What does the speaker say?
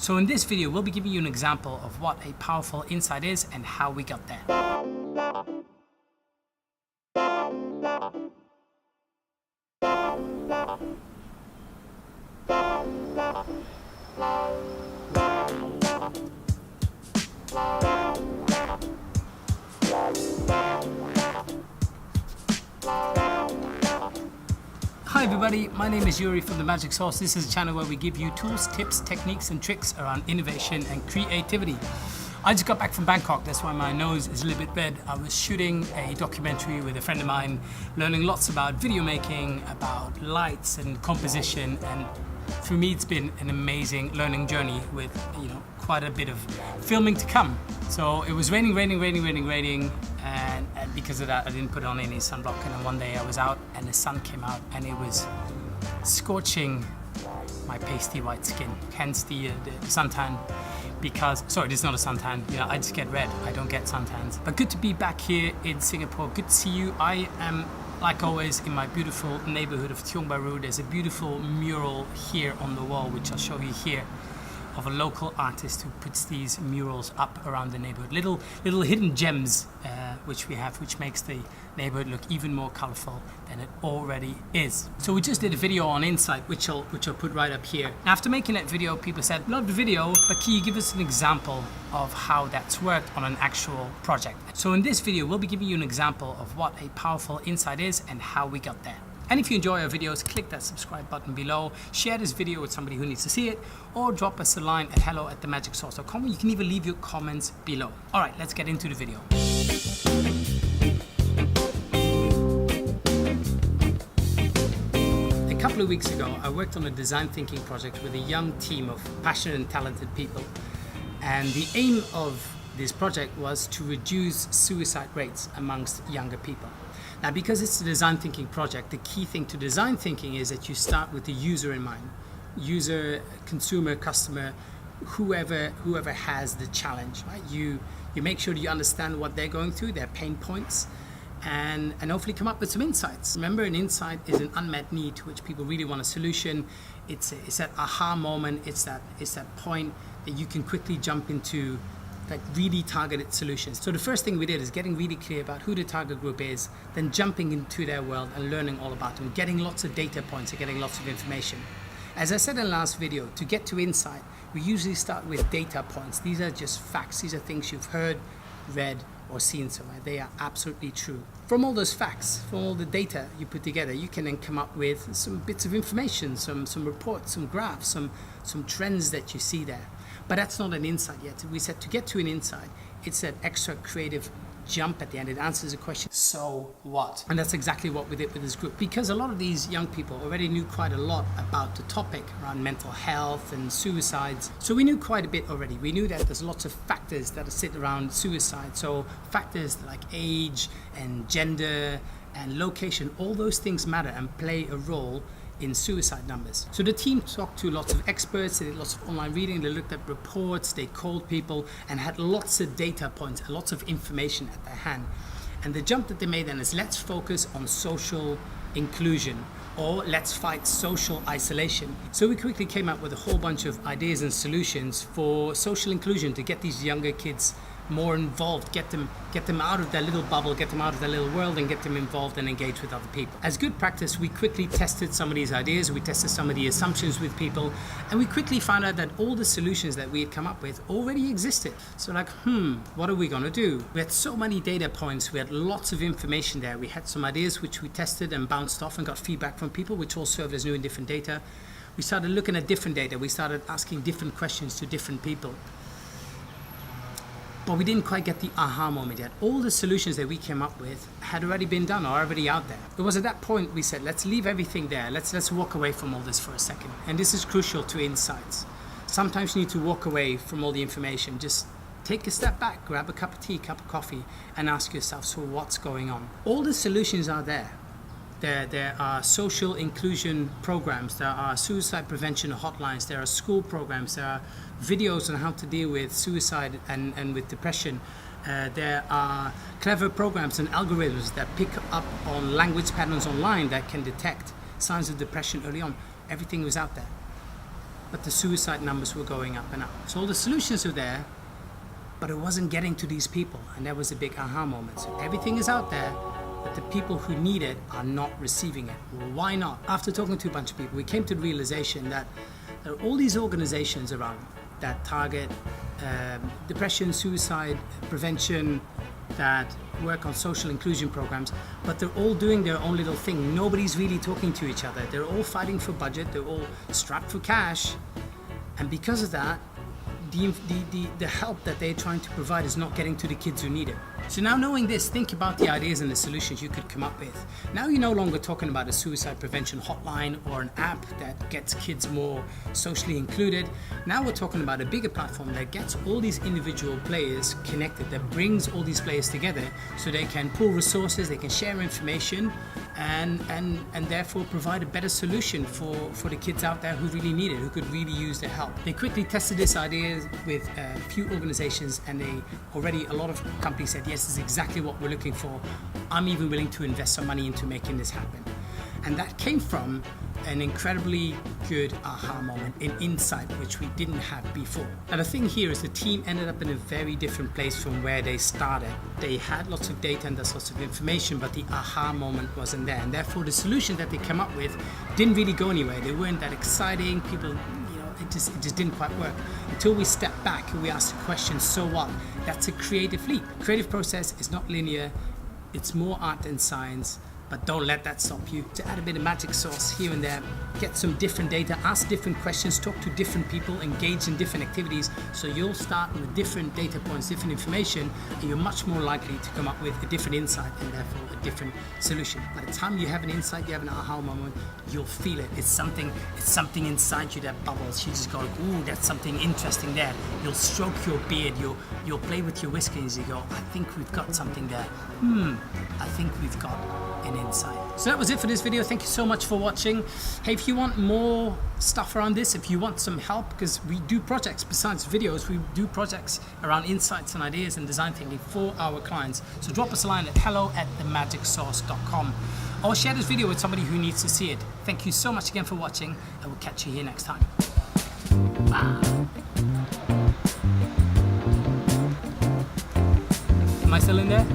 So in this video, we'll be giving you an example of what a powerful insight is and how we got there. Hi everybody, my name is Yuri from The Magic Sauce. This is a channel where we give you tools, tips, techniques and tricks around innovation and creativity. I just got back from Bangkok, that's why my nose is a little bit red. I was shooting a documentary with a friend of mine, learning lots about video making, about lights and composition, and for me it's been an amazing learning journey with, quite a bit of filming to come. So it was raining, and because of that I didn't put on any sunblock, and then one day I was out and the sun came out and it was scorching my pasty white skin, hence the suntan. Because, sorry, this is not a suntan, I just get red, I don't get suntans. But good to be back here in Singapore, good to see you. I am, like always, in my beautiful neighborhood of Tiong Bahru. There's a beautiful mural here on the wall, which I'll show you here, of a local artist who puts these murals up around the neighborhood. Little hidden gems which we have, which makes the neighborhood look even more colorful than it already is. So we just did a video on Insight, which I'll put right up here. After making that video, people said, love the video, but can you give us an example of how that's worked on an actual project? So in this video, we'll be giving you an example of what a powerful insight is and how we got there. And if you enjoy our videos, click that subscribe button below, share this video with somebody who needs to see it, or drop us a line at hello@themagicsauce.com. You can even leave your comments below. All right, let's get into the video. A couple of weeks ago, I worked on a design thinking project with a young team of passionate and talented people. And the aim of this project was to reduce suicide rates amongst younger people. Now, because it's a design thinking project, the key thing to design thinking is that you start with the user in mind. User, consumer, customer, whoever has the challenge, right? You make sure that you understand what they're going through, their pain points, and hopefully come up with some insights. Remember, an insight is an unmet need to which people really want a solution. It's that aha moment, it's that point that you can quickly jump into, like really targeted solutions. So the first thing we did is getting really clear about who the target group is, then jumping into their world and learning all about them, getting lots of data points and getting lots of information. As I said in the last video, to get to insight, we usually start with data points. These are just facts. These are things you've heard, read, or seen somewhere. They are absolutely true. From all those facts, from all the data you put together, you can then come up with some bits of information, some reports, some graphs, some trends that you see there. But that's not an insight yet. We said to get to an insight, it's that extra creative jump at the end. It answers the question, so what? And that's exactly what we did with this group. Because a lot of these young people already knew quite a lot about the topic around mental health and suicides. So we knew quite a bit already. We knew that there's lots of factors that sit around suicide. So factors like age and gender and location, all those things matter and play a role in suicide numbers. So the team talked to lots of experts, they did lots of online reading, they looked at reports, they called people and had lots of data points and lots of information at their hand. And the jump that they made then is, let's focus on social inclusion, or let's fight social isolation. So we quickly came up with a whole bunch of ideas and solutions for social inclusion to get these younger kids more involved, get them out of their little bubble, get them out of their little world and get them involved and engaged with other people. As good practice, we quickly tested some of these ideas, we tested some of the assumptions with people, and we quickly found out that all the solutions that we had come up with already existed. So like, what are we gonna do? We had so many data points, we had lots of information there, we had some ideas which we tested and bounced off and got feedback from people, which all served as new and different data. We started looking at different data, we started asking different questions to different people. But we didn't quite get the aha moment yet. All the solutions that we came up with had already been done or already out there. It was at that point we said, let's leave everything there. Let's walk away from all this for a second. And this is crucial to insights. Sometimes you need to walk away from all the information. Just take a step back, grab a cup of tea, cup of coffee, and ask yourself, so what's going on? All the solutions are there. There are social inclusion programs, there are suicide prevention hotlines, there are school programs, there are videos on how to deal with suicide and with depression. There are clever programs and algorithms that pick up on language patterns online that can detect signs of depression early on. Everything was out there. but the suicide numbers were going up and up. So all the solutions are there, but it wasn't getting to these people, and that was a big aha moment. So everything is out there, but the people who need it are not receiving it. Well, why not? After talking to a bunch of people, we came to the realization that there are all these organizations around that target depression, suicide prevention, that work on social inclusion programs, but they're all doing their own little thing. Nobody's really talking to each other. They're all fighting for budget, they're all strapped for cash, and because of that, the help that they're trying to provide is not getting to the kids who need it. So now, knowing this, think about the ideas and the solutions you could come up with. Now you're no longer talking about a suicide prevention hotline or an app that gets kids more socially included. Now we're talking about a bigger platform that gets all these individual players connected, that brings all these players together so they can pool resources, they can share information, and therefore provide a better solution for the kids out there who really need it, who could really use the help. They quickly tested this idea with a few organizations, and a lot of companies said, yes, this is exactly what we're looking for. I'm even willing to invest some money into making this happen. And that came from an incredibly good aha moment, an insight which we didn't have before. Now the thing here is the team ended up in a very different place from where they started. They had lots of data and there's lots of information, but the aha moment wasn't there. And therefore the solution that they came up with didn't really go anywhere. They weren't that exciting. People, it just didn't quite work. Until we stepped back and we asked the question, so what? That's a creative leap. Creative process is not linear. It's more art than science. But don't let that stop you. To add a bit of magic sauce here and there, get some different data, ask different questions, talk to different people, engage in different activities. So you'll start with different data points, different information, and you're much more likely to come up with a different insight and therefore a different solution. By the time you have an insight, you have an aha moment, you'll feel it. It's something inside you that bubbles. You just go, ooh, that's something interesting there. You'll stroke your beard, you'll play with your whiskers, and you go, I think we've got something there. I think we've got an insight. So that was it for this video. Thank you so much for watching. Hey, if you want more stuff around this, if you want some help, because we do projects besides videos, we do projects around insights and ideas and design thinking for our clients. So drop us a line at hello@themagicsauce.com, or share this video with somebody who needs to see it. Thank you so much again for watching, and we'll catch you here next time. Bye. Am I still in there?